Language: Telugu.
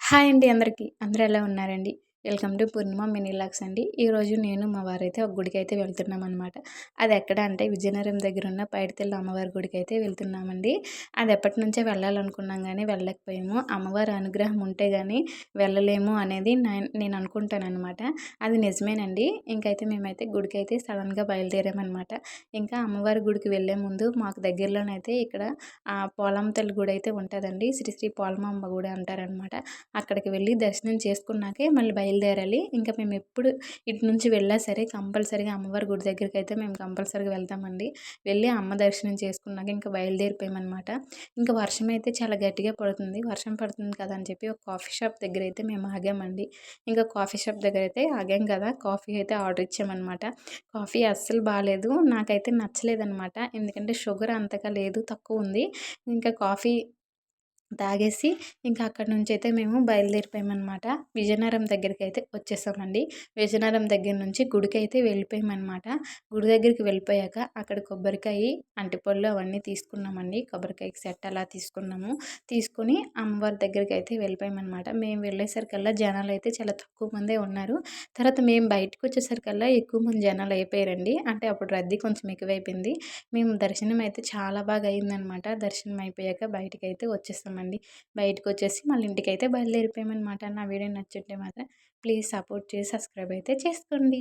హాయ్ అండి అందరికీ. అందరూ ఎలా ఉన్నారండి? Welcome to Purnima mini vlogs అండి. ఈరోజు నేను మా వారైతే ఒక గుడికైతే వెళ్తున్నామనమాట. అది ఎక్కడ అంటే విజయనగరం దగ్గరున్న పైడితల్లి అమ్మవారి గుడికైతే వెళ్తున్నామండి. అది ఎప్పటినుంచో వెళ్ళాలనుకున్నాం గానీ వెళ్ళలేకపోయాము. అమ్మవారి అనుగ్రహం ఉంటే గానీ వెళ్ళలేము అనేది నేను అనుకుంటాననమాట. అది నిజమేనండి. ఇంకైతే మేమైతే గుడికైతే సడన్‌గా బయలుదేరామనమాట. ఇంకా అమ్మవారి గుడికి వెళ్ళే ముందు మాకు దగ్గరలోనైతే ఇక్కడ పోలమ్మ తల్లి గుడైతే ఉంటదండి. శ్రీ శ్రీ పోలమాంబ గుడి అంటారనమాట. అక్కడికి వెళ్ళి దర్శనం చేసుకున్నాకే మళ్ళీ బయలుదేరాలి. ఇంకా మేమెప్పుడు ఇటు నుంచి వెళ్ళినా సరే కంపల్సరీగా అమ్మవారి గుడి దగ్గరికైతే మేము కంపల్సరీగా వెళ్తామండి. వెళ్ళి అమ్మ దర్శనం చేసుకున్నాక ఇంకా బయలుదేరిపోయామనమాట. ఇంకా వర్షం అయితే చాలా గట్టిగా పడుతుంది. వర్షం పడుతుంది కదా అని చెప్పి ఒక కాఫీ షాప్ దగ్గరైతే మేము ఆగామండి. ఇంకా కాఫీ షాప్ దగ్గరైతే ఆగాం కదా! కాఫీ అయితే ఆర్డర్ ఇచ్చామనమాట. కాఫీ అస్సలు బాలేదు. నాకైతే నచ్చలేదనమాట. ఎందుకంటే షుగర్ అంతగా లేదు, తక్కువుంది. ఇంకా కాఫీ తాగేసి ఇంకా అక్కడి నుంచైతే మేము బయలుదేరిపోయామనమాట. విజయనగరం దగ్గరికైతే వచ్చేసామండి. విజయనగరం దగ్గర నుంచి గుడికైతే వెళ్ళిపోయామనమాట. గుడి దగ్గరికి వెళ్ళిపోయాక అక్కడ కొబ్బరికాయ, అరటిపళ్ళు అవన్నీ తీసుకున్నామండి. కొబ్బరికాయకి సెట్ అలా తీసుకున్నాము. తీసుకొని అమ్మవారి దగ్గరికైతే వెళ్ళిపోయామనమాట. మేము వెళ్ళేసరికల్లా జనాలైతే చాలా తక్కువ మందే ఉన్నారు. తర్వాత మేము బయటకొచ్చేసరికల్లా ఎక్కువ మంది జనాలు అయిపోయారండి. అంటే అప్పుడు రద్దీ కొంచెం ఎక్కువైపోయింది. మేము దర్శనం అయితే చాలా బాగా అయిందనమాట. దర్శనం అయిపోయాక బయటికైతే వచ్చేసామండి. బయటకొచ్చేసి మళ్ళీ ఇంటికైతే బయలుదేరిపోయామనమాట. నా వీడియో నచ్చుంటే మాత్రం ప్లీజ్ సపోర్ట్ చేసి సబ్స్క్రైబ్ అయితే చేసుకోండి.